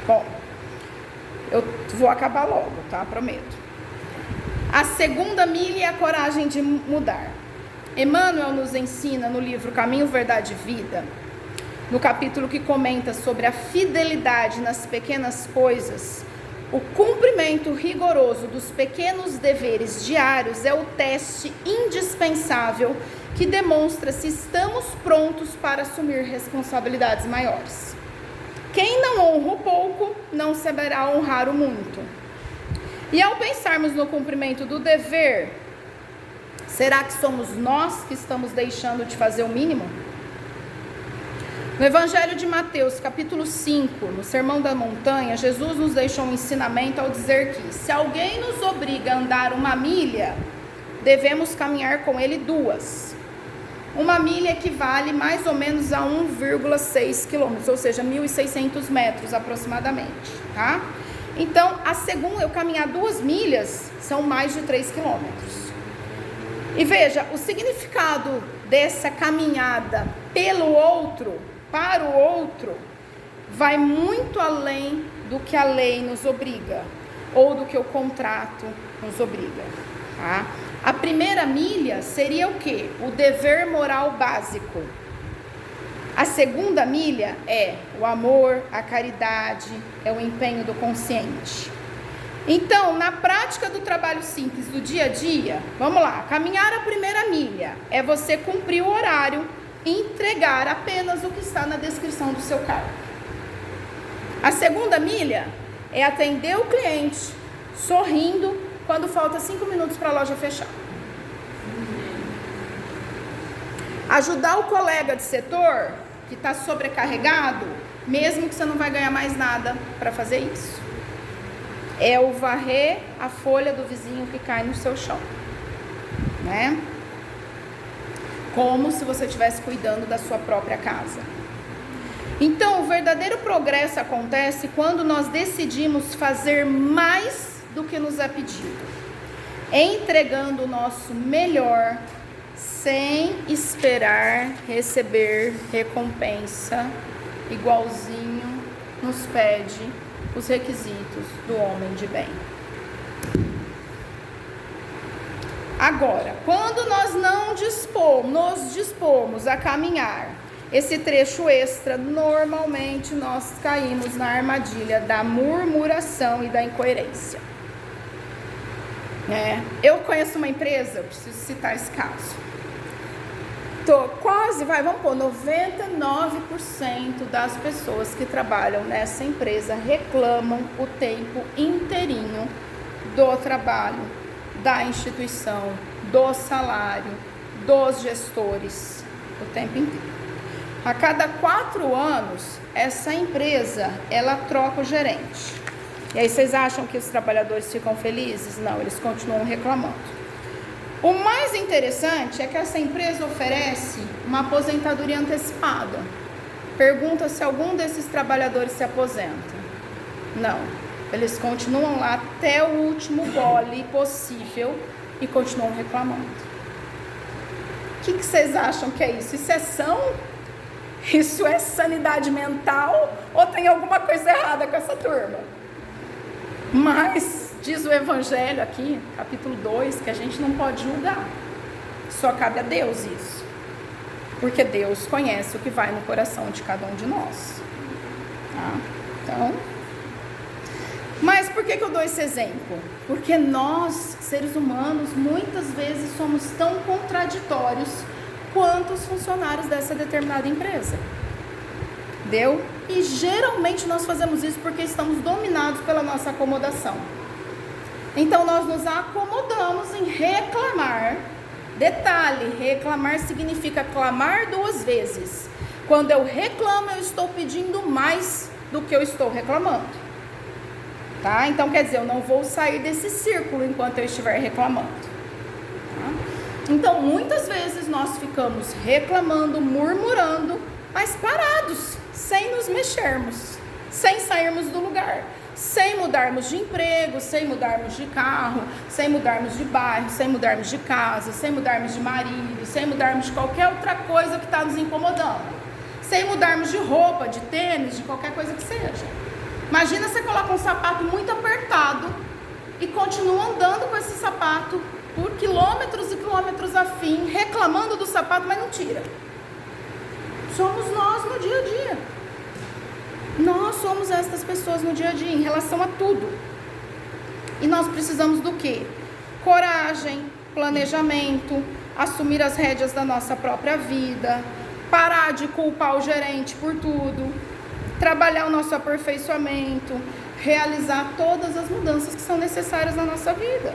Bom, eu vou acabar logo, tá? Prometo. A segunda milha é a coragem de mudar. Emmanuel nos ensina no livro Caminho, Verdade e Vida, no capítulo que comenta sobre a fidelidade nas pequenas coisas, o cumprimento rigoroso dos pequenos deveres diários é o teste indispensável que demonstra se estamos prontos para assumir responsabilidades maiores. Quem não honra o pouco, não saberá honrar o muito. E ao pensarmos no cumprimento do dever, será que somos nós que estamos deixando de fazer o mínimo? No Evangelho de Mateus, capítulo 5, no Sermão da Montanha, Jesus nos deixou um ensinamento ao dizer que, se alguém nos obriga a andar 1 milha, devemos caminhar com ele 2. 1 milha equivale mais ou menos a 1,6 quilômetros, ou seja, 1.600 metros aproximadamente, tá? Então, eu caminhar 2 milhas são mais de 3 quilômetros. E veja, o significado dessa caminhada pelo outro, para o outro, vai muito além do que a lei nos obriga, ou do que o contrato nos obriga, tá? A primeira milha seria o quê? O dever moral básico. A segunda milha é o amor, a caridade, é o empenho do consciente. Então, na prática do trabalho simples do dia a dia, vamos lá, caminhar a primeira milha é você cumprir o horário e entregar apenas o que está na descrição do seu cargo. A segunda milha é atender o cliente sorrindo quando falta 5 minutos para a loja fechar. Ajudar o colega de setor que está sobrecarregado, mesmo que você não vai ganhar mais nada para fazer isso. É o varrer a folha do vizinho que cai no seu chão, né? Como se você estivesse cuidando da sua própria casa. Então, o verdadeiro progresso acontece quando nós decidimos fazer mais do que nos é pedido, entregando o nosso melhor, sem esperar receber recompensa, igualzinho nos pede os requisitos do homem de bem. Agora, quando nós nos dispomos a caminhar esse trecho extra, normalmente nós caímos na armadilha da murmuração e da incoerência. Eu conheço uma empresa, eu preciso citar esse caso. Vamos pôr, 99% das pessoas que trabalham nessa empresa reclamam o tempo inteirinho do trabalho, da instituição, do salário, dos gestores, o tempo inteiro. A cada 4 anos, essa empresa, ela troca o gerente. E aí vocês acham que os trabalhadores ficam felizes? Não, eles continuam reclamando. O mais interessante é que essa empresa oferece uma aposentadoria antecipada. Pergunta se algum desses trabalhadores se aposenta. Não, eles continuam lá até o último gole possível e continuam reclamando. O que vocês acham que é isso? Isso é são? Isso é sanidade mental? Ou tem alguma coisa errada com essa turma? Mas diz o Evangelho aqui, capítulo 2, que a gente não pode julgar. Só cabe a Deus isso. porque Deus conhece o que vai no coração de cada um de nós. Tá? Então, mas por que eu dou esse exemplo? Porque nós, seres humanos, muitas vezes somos tão contraditórios quanto os funcionários dessa determinada empresa. Entendeu? E geralmente nós fazemos isso porque estamos dominados pela nossa acomodação. Então nós nos acomodamos em reclamar. Detalhe, reclamar significa clamar 2 vezes. Quando eu reclamo, eu estou pedindo mais do que eu estou reclamando. Tá? Então quer dizer, eu não vou sair desse círculo enquanto eu estiver reclamando. Tá? Então muitas vezes nós ficamos reclamando, murmurando, mas parados, sem nos mexermos, sem sairmos do lugar, sem mudarmos de emprego, sem mudarmos de carro, sem mudarmos de bairro, sem mudarmos de casa, sem mudarmos de marido, sem mudarmos de qualquer outra coisa que está nos incomodando, sem mudarmos de roupa, de tênis, de qualquer coisa que seja. Imagina você coloca um sapato muito apertado e continua andando com esse sapato por quilômetros e quilômetros a fim, reclamando do sapato, mas não tira. Somos nós no dia a dia. Nós somos essas pessoas no dia a dia, em relação a tudo. E nós precisamos do quê? Coragem, planejamento, assumir as rédeas da nossa própria vida, parar de culpar o gerente por tudo, trabalhar o nosso aperfeiçoamento, realizar todas as mudanças que são necessárias na nossa vida,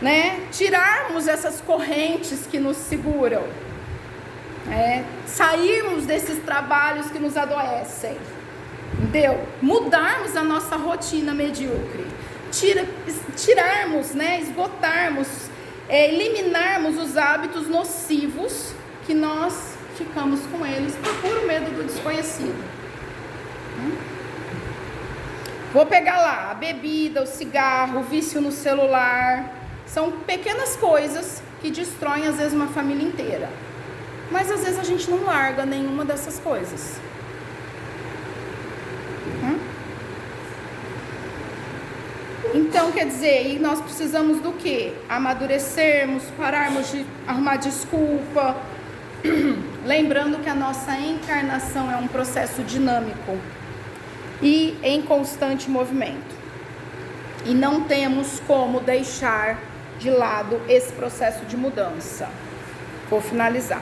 né? Tirarmos essas correntes que nos seguram, sairmos desses trabalhos que nos adoecem, entendeu? Mudarmos a nossa rotina medíocre, tirarmos, né? Esgotarmos, eliminarmos os hábitos nocivos que nós ficamos com eles por puro medo do desconhecido. Vou pegar lá a bebida, o cigarro, o vício no celular. São pequenas coisas que destroem às vezes uma família inteira. Mas às vezes a gente não larga nenhuma dessas coisas. Então quer dizer, e nós precisamos do quê? Amadurecermos, pararmos de arrumar desculpa. Lembrando que a nossa encarnação é um processo dinâmico e em constante movimento. E não temos como deixar de lado esse processo de mudança. Vou finalizar.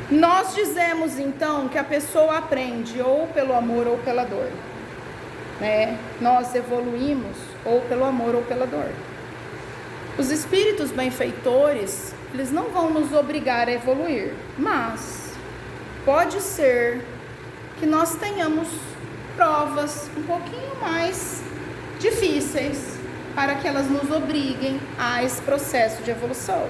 Nós dizemos então que a pessoa aprende ou pelo amor ou pela dor. Né? Nós evoluímos ou pelo amor ou pela dor. Os espíritos benfeitores, eles não vão nos obrigar a evoluir, mas pode ser que nós tenhamos provas um pouquinho mais difíceis para que elas nos obriguem a esse processo de evolução.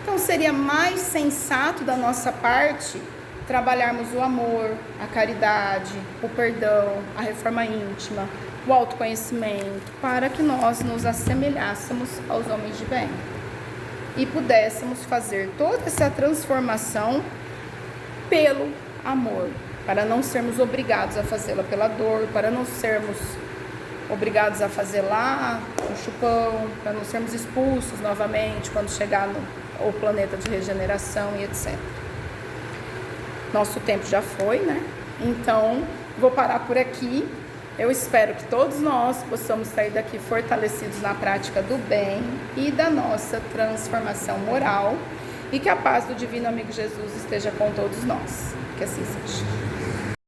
Então seria mais sensato da nossa parte trabalharmos o amor, a caridade, o perdão, a reforma íntima, o autoconhecimento, para que nós nos assemelhássemos aos homens de bem e pudéssemos fazer toda essa transformação pelo amor, para não sermos obrigados a fazê-la pela dor, para não sermos obrigados a fazer lá um chupão, para não sermos expulsos novamente quando chegar no planeta de regeneração e etc. Nosso tempo já foi, né? Então, vou parar por aqui. Eu espero que todos nós possamos sair daqui fortalecidos na prática do bem e da nossa transformação moral, e que a paz do Divino Amigo Jesus esteja com todos nós. Que assim seja.